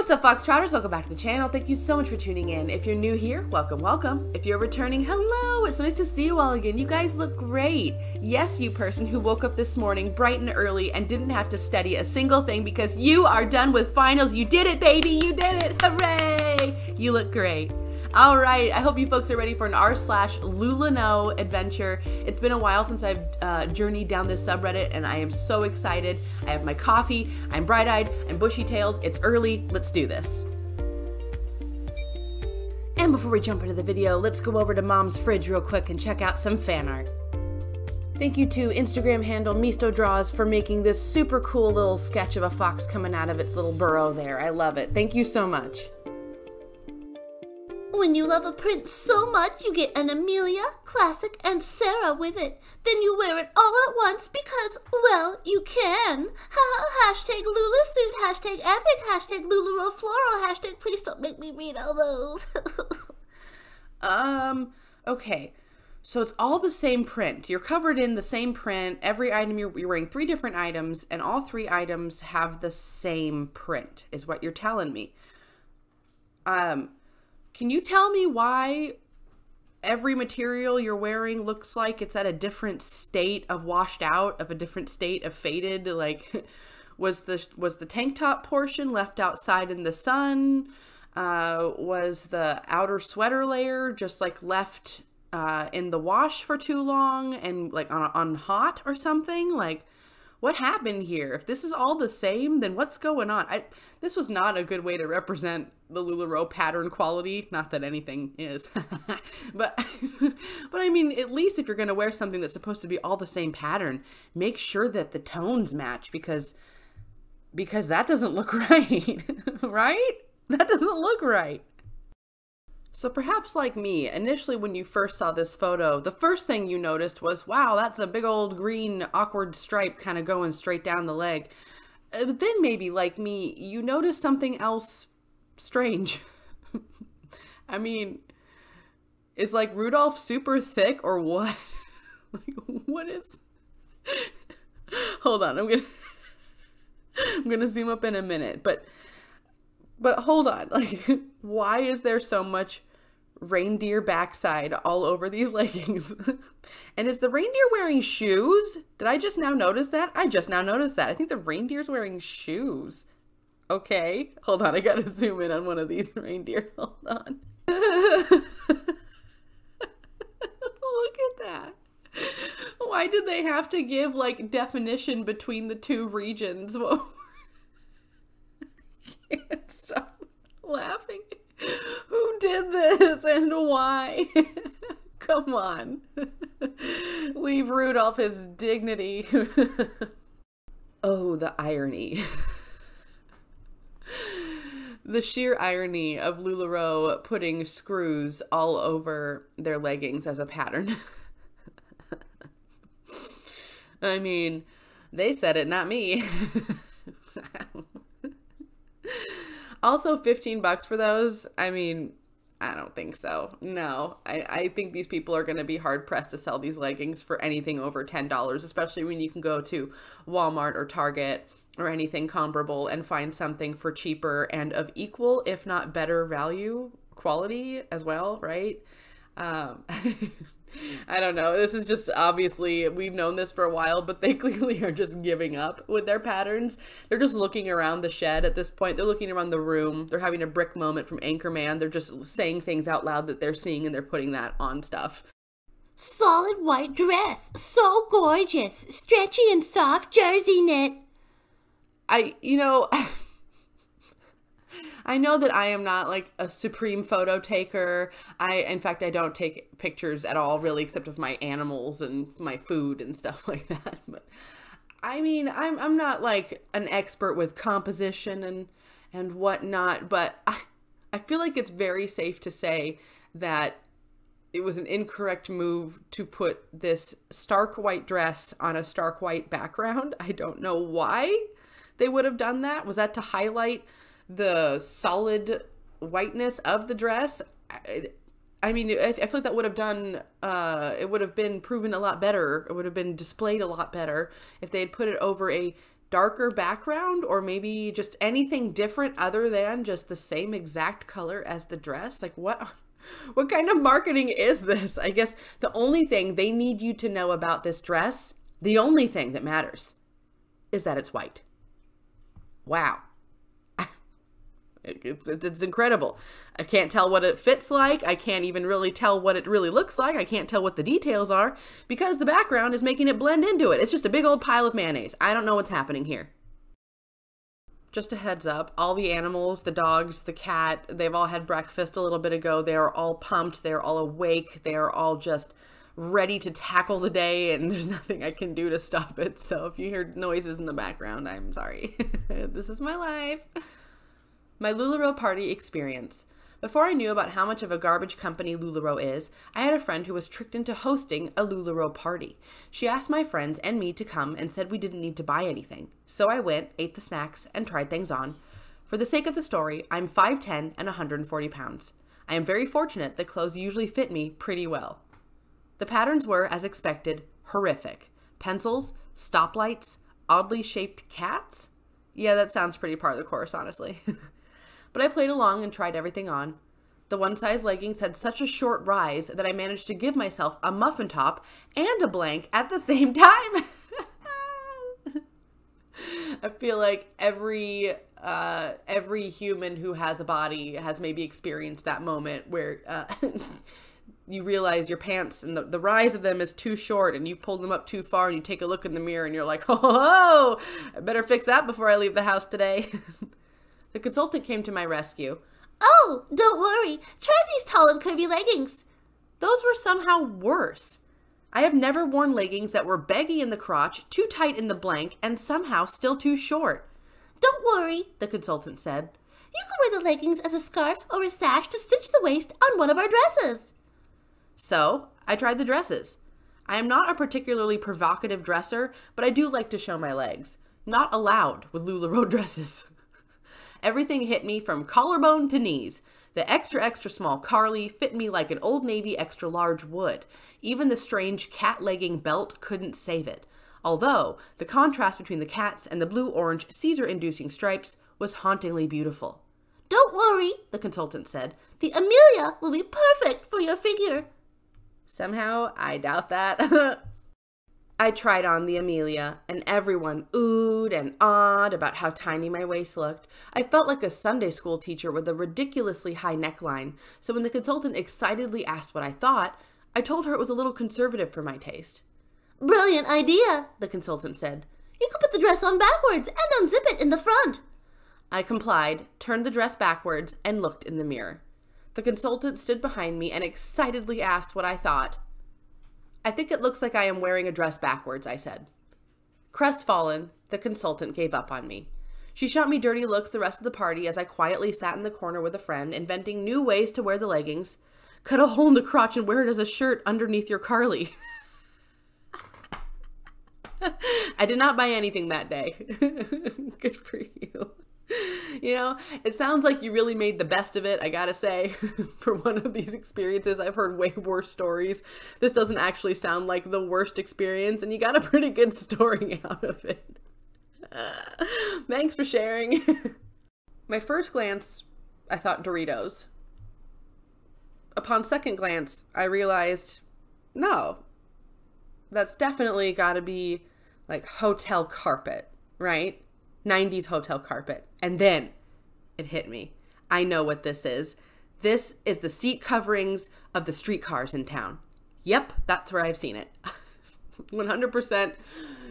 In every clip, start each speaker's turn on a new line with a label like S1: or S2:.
S1: What's up, Foxtrotters? Welcome back to the channel. Thank you so much for tuning in. If you're new here, welcome, welcome. If you're returning, hello. It's so nice to see you all again. You guys look great. Yes, you person who woke up this morning bright and early and didn't have to study a single thing because you are done with finals. You did it, baby. You did it. Hooray. You look great. All right, I hope you folks are ready for an r/LuLaNo adventure. It's been a while since I've journeyed down this subreddit, and I am so excited. I have my coffee, I'm bright-eyed, I'm bushy-tailed, it's early, let's do this. And before we jump into the video, let's go over to Mom's fridge real quick and check out some fan art. Thank you to Instagram handle Misto Draws for making this super cool little sketch of a fox coming out of its little burrow there. I love it. Thank you so much.
S2: When you love a print so much, you get an Amelia, Classic, and Sarah with it. Then you wear it all at once because, well, you can. Hashtag LuLaSuit, hashtag epic, hashtag LuLaRoe floral, hashtag please don't make me read all those.
S1: Okay. So it's all the same print. You're covered in the same print. Every item, you're wearing 3 different items, and all 3 items have the same print, is what you're telling me. Can you tell me why every material you're wearing looks like it's at a different state of washed out, of a different state of faded? Like, was the tank top portion left outside in the sun? Was the outer sweater layer just like left in the wash for too long and like on hot or something? Like, what happened here? If this is all the same, then what's going on? This was not a good way to represent the LuLaRoe pattern quality. Not that anything is. but I mean, at least if you're going to wear something that's supposed to be all the same pattern, make sure that the tones match because that doesn't look right. Right? That doesn't look right. So perhaps like me, initially when you first saw this photo, the first thing you noticed was, wow, that's a big old green awkward stripe kind of going straight down the leg. But then maybe like me, you noticed something else strange. I mean, is like Rudolph super thick or what? Like, what is... Hold on, I'm gonna zoom up in a minute, but hold on, like, why is there so much reindeer backside all over these leggings? And is the reindeer wearing shoes? Did I just now notice that? I just now noticed that. I think the reindeer's wearing shoes. Okay, hold on, I gotta zoom in on one of these reindeer. Hold on. Look at that. Why did they have to give, like, definition between the 2 regions? Whoa. Can't stop laughing. Who did this and why? Come on. Leave Rudolph his dignity. Oh, the irony. The sheer irony of LuLaRoe putting screws all over their leggings as a pattern. I mean, they said it, not me. Also, 15 bucks for those. I mean, I don't think so. No, I think these people are going to be hard pressed to sell these leggings for anything over $10, especially when you can go to Walmart or Target or anything comparable and find something for cheaper and of equal, if not better value quality as well, right? I don't know. This is just obviously, we've known this for a while, but they clearly are just giving up with their patterns. They're just looking around the shed at this point. They're looking around the room. They're having a brick moment from Anchorman. They're just saying things out loud that they're seeing and they're putting that on stuff.
S2: Solid white dress. So gorgeous. Stretchy and soft jersey knit.
S1: I know that I am not like a supreme photo taker. In fact, I don't take pictures at all really, except of my animals and my food and stuff like that. But I mean, I'm not like an expert with composition and whatnot, but I feel like it's very safe to say that it was an incorrect move to put this stark white dress on a stark white background. I don't know why they would have done that. Was that to highlight the solid whiteness of the dress? I mean, I feel like that would have done, it would have been proven a lot better. It would have been displayed a lot better if they had put it over a darker background, or maybe just anything different other than just the same exact color as the dress? Like, what kind of marketing is this? I guess the only thing they need you to know about this dress, the only thing that matters, is that it's white. Wow. It's incredible. I can't tell what it fits like. I can't even really tell what it really looks like. I can't tell what the details are because the background is making it blend into it. It's just a big old pile of mayonnaise. I don't know what's happening here. Just a heads up, all the animals, the dogs, the cat, they've all had breakfast a little bit ago. They are all pumped. They are all awake. They are all just ready to tackle the day, and there's nothing I can do to stop it. So if you hear noises in the background, I'm sorry. This is my life. My LuLaRoe party experience. Before I knew about how much of a garbage company LuLaRoe is, I had a friend who was tricked into hosting a LuLaRoe party. She asked my friends and me to come and said we didn't need to buy anything. So I went, ate the snacks, and tried things on. For the sake of the story, I'm 5'10" and 140 pounds. I am very fortunate that clothes usually fit me pretty well. The patterns were, as expected, horrific. Pencils, stoplights, oddly shaped cats? Yeah, that sounds pretty par of the course, honestly. But I played along and tried everything on. The one-size leggings had such a short rise that I managed to give myself a muffin top and a blank at the same time. I feel like every human who has a body has maybe experienced that moment where you realize your pants and the rise of them is too short and you pulled them up too far and you take a look in the mirror and you're like, oh, I better fix that before I leave the house today. The consultant came to my rescue.
S2: Oh, don't worry. Try these tall and curvy leggings.
S1: Those were somehow worse. I have never worn leggings that were baggy in the crotch, too tight in the blank, and somehow still too short.
S2: Don't worry, the consultant said. You can wear the leggings as a scarf or a sash to cinch the waist on one of our dresses.
S1: So, I tried the dresses. I am not a particularly provocative dresser, but I do like to show my legs. Not allowed with LuLaRoe dresses. Everything hit me from collarbone to knees. The extra small Carly fit me like an Old Navy extra large would. Even the strange cat legging belt couldn't save it. Although, the contrast between the cats and the blue-orange Caesar-inducing stripes was hauntingly beautiful.
S2: Don't worry, the consultant said. The Amelia will be perfect for your figure.
S1: Somehow, I doubt that. I tried on the Amelia, and everyone oohed and awed about how tiny my waist looked. I felt like a Sunday school teacher with a ridiculously high neckline, so when the consultant excitedly asked what I thought, I told her it was a little conservative for my taste.
S2: Brilliant idea, the consultant said. You could put the dress on backwards and unzip it in the front.
S1: I complied, turned the dress backwards, and looked in the mirror. The consultant stood behind me and excitedly asked what I thought. I think it looks like I am wearing a dress backwards, I said. Crestfallen, the consultant gave up on me. She shot me dirty looks the rest of the party as I quietly sat in the corner with a friend, inventing new ways to wear the leggings. Cut a hole in the crotch and wear it as a shirt underneath your Carly. I did not buy anything that day. Good for you. You know, it sounds like you really made the best of it, I gotta say. For one of these experiences, I've heard way worse stories. This doesn't actually sound like the worst experience, and you got a pretty good story out of it. Thanks for sharing. My first glance, I thought Doritos. Upon second glance, I realized, no, that's definitely gotta be like hotel carpet, right? 90s hotel carpet. And then it hit me. I know what this is. This is the seat coverings of the streetcars in town. Yep, that's where I've seen it. 100%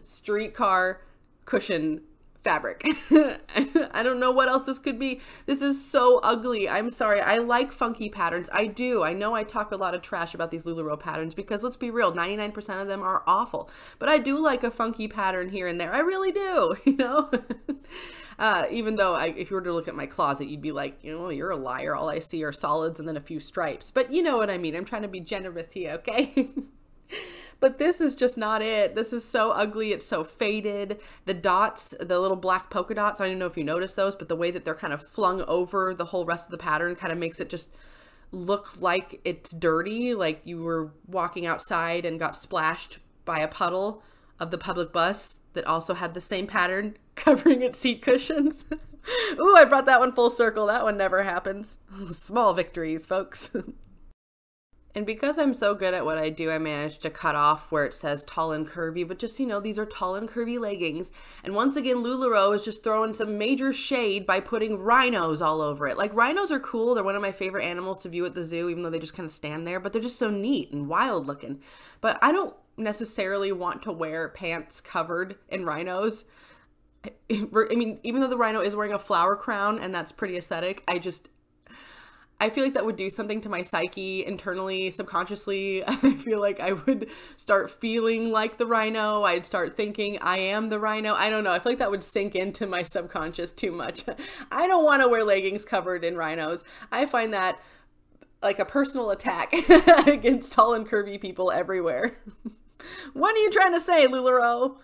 S1: streetcar cushion fabric. I don't know what else this could be. This is so ugly. I'm sorry. I like funky patterns. I do. I know I talk a lot of trash about these LuLaRoe patterns because let's be real, 99% of them are awful. But I do like a funky pattern here and there. I really do, you know? Even though if you were to look at my closet, you'd be like, you know, you're a liar. All I see are solids and then a few stripes. But you know what I mean. I'm trying to be generous here, okay? But this is just not it. This is so ugly. It's so faded. The dots, the little black polka dots, I don't even know if you noticed those, but the way that they're kind of flung over the whole rest of the pattern kind of makes it just look like it's dirty, like you were walking outside and got splashed by a puddle of the public bus that also had the same pattern covering its seat cushions. Ooh, I brought that one full circle. That one never happens. Small victories, folks. And because I'm so good at what I do, I managed to cut off where it says tall and curvy, but just, you know, these are tall and curvy leggings. And once again, LuLaRoe is just throwing some major shade by putting rhinos all over it. Like, rhinos are cool. They're one of my favorite animals to view at the zoo, even though they just kind of stand there, but they're just so neat and wild looking. But I don't necessarily want to wear pants covered in rhinos. I mean, even though the rhino is wearing a flower crown and that's pretty aesthetic, I feel like that would do something to my psyche internally, subconsciously. I feel like I would start feeling like the rhino. I'd start thinking I am the rhino. I don't know. I feel like that would sink into my subconscious too much. I don't want to wear leggings covered in rhinos. I find that like a personal attack against tall and curvy people everywhere. What are you trying to say, LuLaRoe?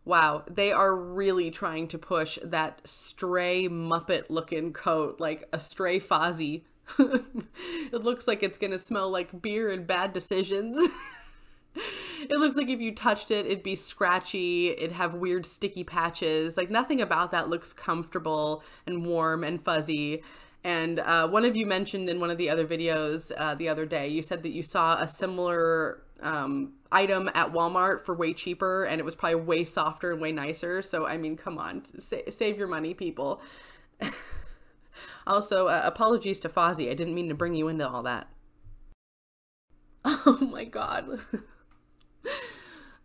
S1: Wow, they are really trying to push that stray Muppet looking coat, like a stray Fozzie. It looks like it's gonna smell like beer and bad decisions. It looks like if you touched it, it'd be scratchy, it'd have weird sticky patches. Like, nothing about that looks comfortable and warm and fuzzy. And one of you mentioned in one of the other videos the other day, you said that you saw a similar item at Walmart for way cheaper, and it was probably way softer and way nicer. So, I mean, come on, save your money, people. Also, apologies to Fozzie. I didn't mean to bring you into all that. Oh my God.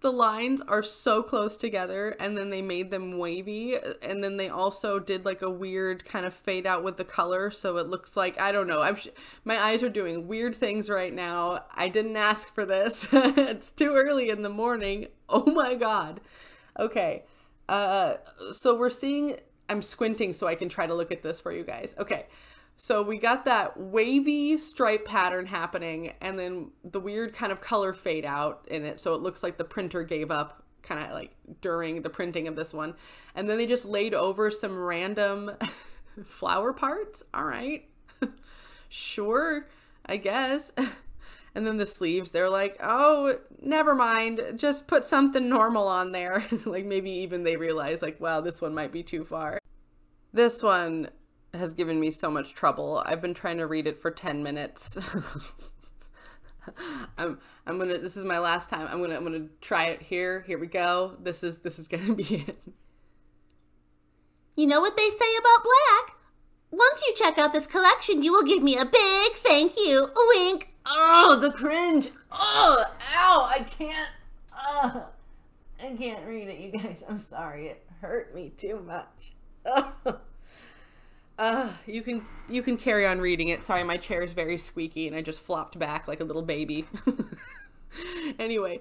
S1: The lines are so close together, and then they made them wavy, and then they also did like a weird kind of fade out with the color, so it looks like, I don't know, my eyes are doing weird things right now. I didn't ask for this. It's too early in the morning. Oh my God. Okay, so we're seeing, I'm squinting so I can try to look at this for you guys. Okay. So we got that wavy stripe pattern happening, and then the weird kind of color fade out in it. So it looks like the printer gave up kind of like during the printing of this one. And then they just laid over some random flower parts. All right. Sure, I guess. And then the sleeves, they're like, oh, never mind. Just put something normal on there. Like, maybe even they realize like, wow, this one might be too far. This one has given me so much trouble. I've been trying to read it for 10 minutes. This is my last time. I'm gonna try it here. Here we go. This is gonna be it.
S2: You know what they say about black? Once you check out this collection, you will give me a big thank you. Wink.
S1: Oh, the cringe. Oh, ow, I can't read it, you guys. I'm sorry. It hurt me too much. You can carry on reading it. Sorry, my chair is very squeaky and I just flopped back like a little baby. Anyway,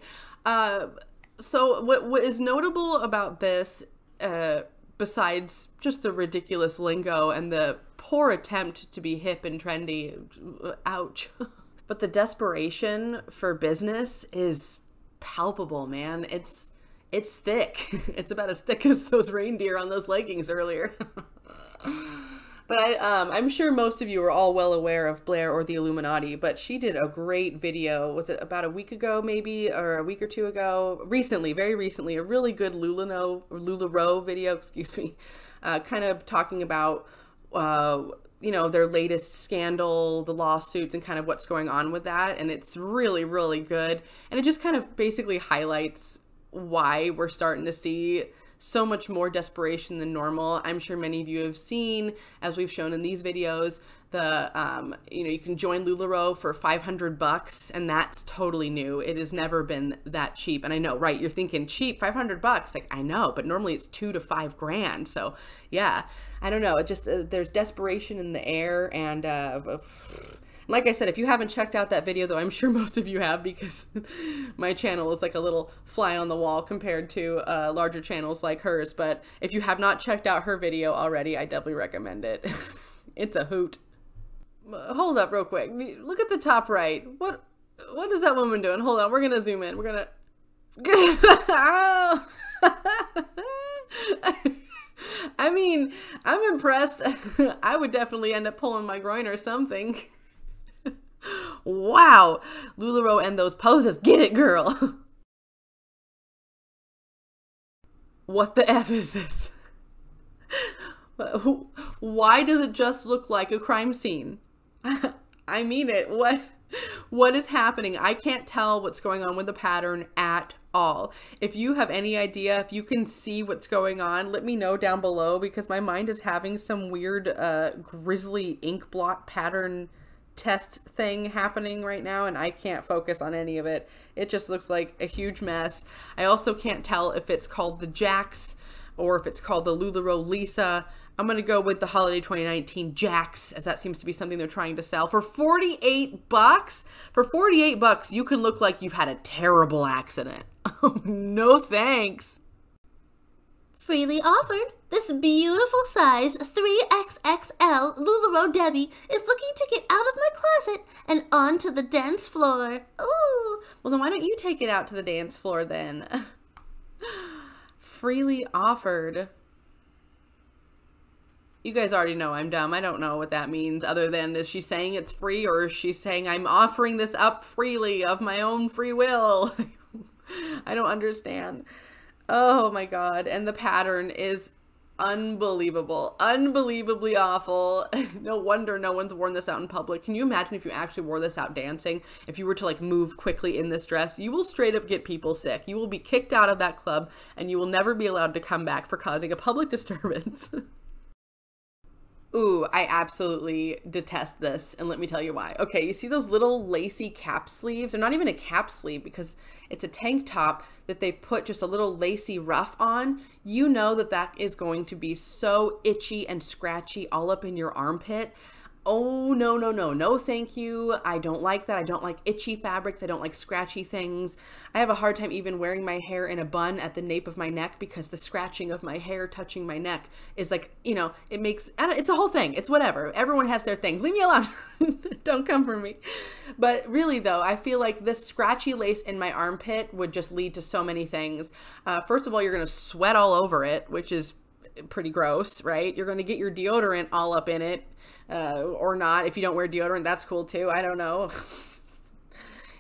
S1: so what is notable about this, besides just the ridiculous lingo and the poor attempt to be hip and trendy, ouch, but the desperation for business is palpable, man. It's thick. It's about as thick as those reindeer on those leggings earlier. But I'm sure most of you are all well aware of Blair or the Illuminati, but she did a great video. Was it about a week ago, maybe, or a week or two ago? Recently, very recently, a really good LuLaNo or LuLaRoe video, excuse me, kind of talking about, you know, their latest scandal, the lawsuits, and kind of what's going on with that. And it's really, really good. And it just kind of basically highlights why we're starting to see so much more desperation than normal. I'm sure many of you have seen, as we've shown in these videos, the you know, you can join LuLaRoe for $500, and that's totally new. It has never been that cheap. And I know, right, you're thinking cheap, $500, like, I know, but normally it's $2 to $5 grand. So yeah, I don't know, it just there's desperation in the air. And like I said, if you haven't checked out that video, though, I'm sure most of you have, because my channel is like a little fly on the wall compared to larger channels like hers. But if you have not checked out her video already, I definitely recommend it. It's a hoot. Hold up real quick. Look at the top right. What is that woman doing? Hold on. We're going to zoom in. We're going to... I mean, I'm impressed. I would definitely end up pulling my groin or something. Wow, LuLaRoe and those poses. Get it, girl. What the F is this? Why does it just look like a crime scene? I mean it. What is happening? I can't tell what's going on with the pattern at all. If you have any idea, if you can see what's going on, let me know down below, because my mind is having some weird grisly ink blot pattern test thing happening right now, and I can't focus on any of it. It just looks like a huge mess. I also can't tell if it's called the Jax or if it's called the LuLaRoe Lisa. I'm going to go with the Holiday 2019 Jax, as that seems to be something they're trying to sell. For 48 bucks? For 48 bucks, you can look like you've had a terrible accident. Oh, no thanks.
S2: Freely offered, this beautiful size 3XXL LuLaRoe Debbie is looking to get out of my closet and onto the dance floor. Ooh.
S1: Well, then why don't you take it out to the dance floor then? Freely offered. You guys already know I'm dumb. I don't know what that means, other than is she saying it's free, or is she saying I'm offering this up freely of my own free will? I don't understand. Oh my God. And the pattern is unbelievable. Unbelievably awful. No wonder no one's worn this out in public. Can you imagine if you actually wore this out dancing? If you were to like move quickly in this dress, you will straight up get people sick. You will be kicked out of that club and you will never be allowed to come back for causing a public disturbance. Ooh, I absolutely detest this, and let me tell you why. Okay, you see those little lacy cap sleeves? They're not even a cap sleeve because it's a tank top that they've put just a little lacy ruff on. You know that that is going to be so itchy and scratchy all up in your armpit. Oh, no, no, no, no, thank you. I don't like that. I don't like itchy fabrics. I don't like scratchy things. I have a hard time even wearing my hair in a bun at the nape of my neck because the scratching of my hair touching my neck is like, you know, it makes, it's a whole thing. It's whatever. Everyone has their things. Leave me alone. Don't come for me. But really though, I feel like this scratchy lace in my armpit would just lead to so many things. First of all, you're going to sweat all over it, which is pretty gross, right? You're going to get your deodorant all up in it. Or not. If you don't wear deodorant, that's cool too. I don't know.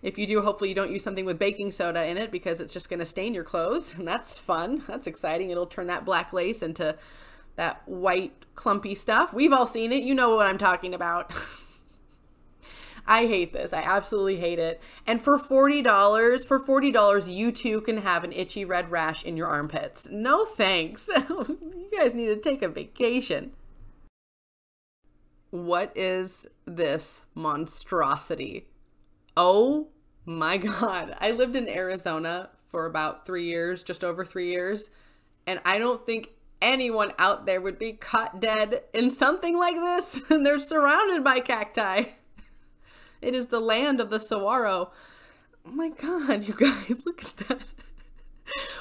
S1: If you do, hopefully you don't use something with baking soda in it because it's just going to stain your clothes, and that's fun. That's exciting. It'll turn that black lace into that white clumpy stuff. We've all seen it. You know what I'm talking about. I hate this. I absolutely hate it. And for $40, you too can have an itchy red rash in your armpits. No thanks. You guys need to take a vacation. What is this monstrosity? Oh my God. I lived in Arizona for about 3 years, just over 3 years, and I don't think anyone out there would be caught dead in something like this. And they're surrounded by cacti. It is the land of the Saguaro. Oh my God, you guys, look at that.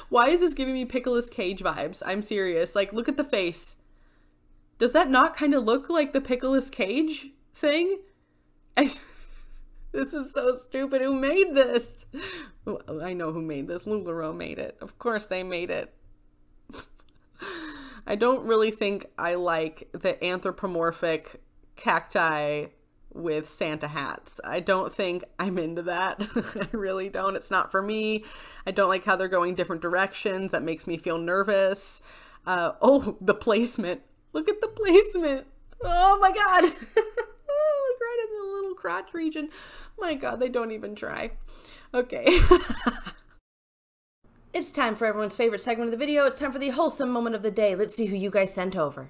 S1: Why is this giving me Nicolas Cage vibes? I'm serious. Like, look at the face. Does that not kind of look like the Nicolas Cage thing? This is so stupid. Who made this? I know who made this. LuLaRoe made it. Of course they made it. I don't really think I like the anthropomorphic cacti with Santa hats. I don't think I'm into that. I really don't. It's not for me. I don't like how they're going different directions. That makes me feel nervous. Oh, the placement. Look at the placement. Oh my God. Look right in the little crotch region. My God, they don't even try. Okay. It's time for everyone's favorite segment of the video. It's time for the wholesome moment of the day. Let's see who you guys sent over.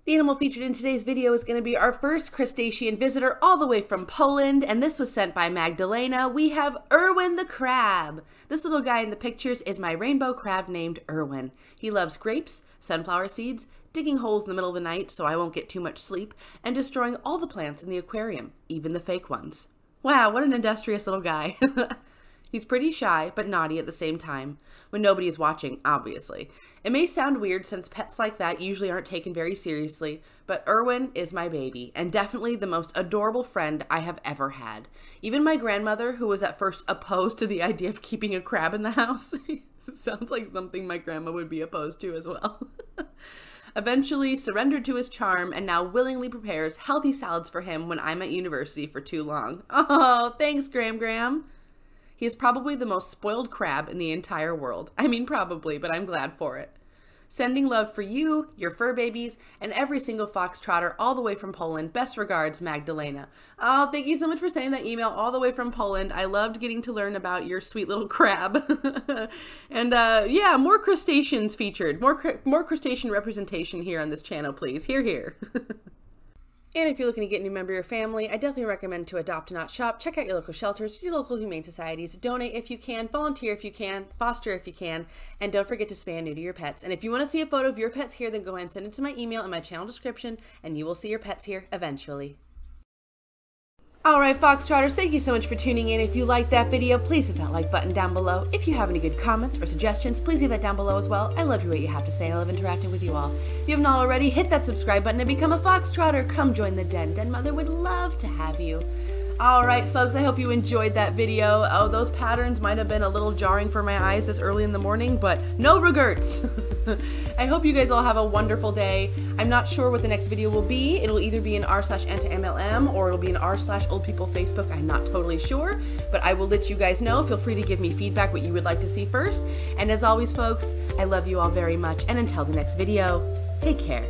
S1: The animal featured in today's video is going to be our first crustacean visitor all the way from Poland, and this was sent by Magdalena. We have Erwin the crab. This little guy in the pictures is my rainbow crab named Erwin. He loves grapes, sunflower seeds, digging holes in the middle of the night so I won't get too much sleep, and destroying all the plants in the aquarium, even the fake ones. Wow, what an industrious little guy. He's pretty shy, but naughty at the same time, when nobody is watching, obviously. It may sound weird since pets like that usually aren't taken very seriously, but Erwin is my baby, and definitely the most adorable friend I have ever had. Even my grandmother, who was at first opposed to the idea of keeping a crab in the house, sounds like something my grandma would be opposed to as well, eventually surrendered to his charm and now willingly prepares healthy salads for him when I'm at university for too long. Oh, thanks, Gram. He is probably the most spoiled crab in the entire world. I mean, probably, but I'm glad for it. Sending love for you, your fur babies, and every single foxtrotter all the way from Poland. Best regards, Magdalena. Oh, thank you so much for sending that email all the way from Poland. I loved getting to learn about your sweet little crab. And yeah, more crustaceans featured. More crustacean representation here on this channel, please. Hear, hear. And if you're looking to get a new member of your family, I definitely recommend to adopt and not shop. Check out your local shelters, your local humane societies, donate if you can, volunteer if you can, foster if you can, and don't forget to spay and neuter your pets. And if you want to see a photo of your pets here, then go ahead and send it to my email in my channel description, and you will see your pets here eventually. Alright, Foxtrotters, thank you so much for tuning in. If you liked that video, please hit that like button down below. If you have any good comments or suggestions, please leave that down below as well. I love to hear what you have to say, and I love interacting with you all. If you haven't already, hit that subscribe button and become a Foxtrotter. Come join the den. Den Mother would love to have you. Alright, folks, I hope you enjoyed that video. Oh, those patterns might have been a little jarring for my eyes this early in the morning, but no regrets. I hope you guys all have a wonderful day. I'm not sure what the next video will be. It'll either be an r/antimlm or it'll be an r/oldpeople Facebook. I'm not totally sure, but I will let you guys know. Feel free to give me feedback what you would like to see first. And as always, folks, I love you all very much. And until the next video, take care.